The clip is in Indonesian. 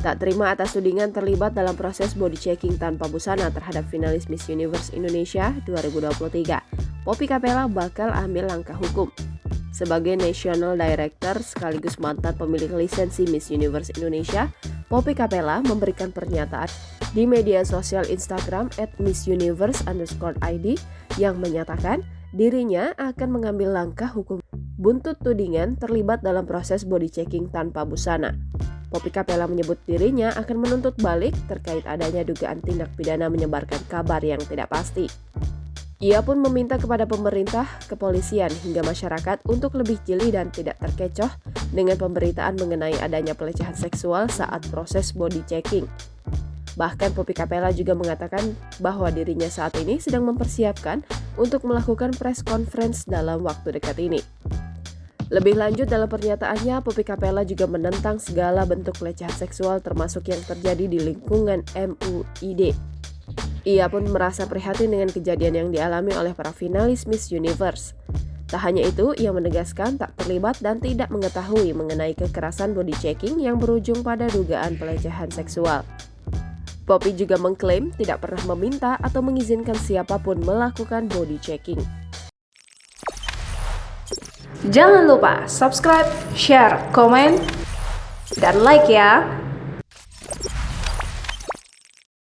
tak terima atas tudingan terlibat dalam proses body checking tanpa busana terhadap finalis Miss Universe Indonesia 2023. Poppy Capella bakal ambil langkah hukum. Sebagai National Director sekaligus mantan pemilik lisensi Miss Universe Indonesia, Poppy Capella memberikan pernyataan di media sosial Instagram @missuniverse_id yang menyatakan dirinya akan mengambil langkah hukum buntut tudingan terlibat dalam proses body checking tanpa busana. Poppy Capella menyebut dirinya akan menuntut balik terkait adanya dugaan tindak pidana menyebarkan kabar yang tidak pasti. Ia pun meminta kepada pemerintah, kepolisian, hingga masyarakat untuk lebih jeli dan tidak terkecoh dengan pemberitaan mengenai adanya pelecehan seksual saat proses body checking. Bahkan Poppy Capella juga mengatakan bahwa dirinya saat ini sedang mempersiapkan untuk melakukan press conference dalam waktu dekat ini. Lebih lanjut dalam pernyataannya, Poppy Capella juga menentang segala bentuk pelecehan seksual termasuk yang terjadi di lingkungan MUID. Ia pun merasa prihatin dengan kejadian yang dialami oleh para finalis Miss Universe. Tak hanya itu, ia menegaskan tak terlibat dan tidak mengetahui mengenai kekerasan body checking yang berujung pada dugaan pelecehan seksual. Poppy juga mengklaim tidak pernah meminta atau mengizinkan siapapun melakukan body checking. Jangan lupa subscribe, share, komen, dan like ya!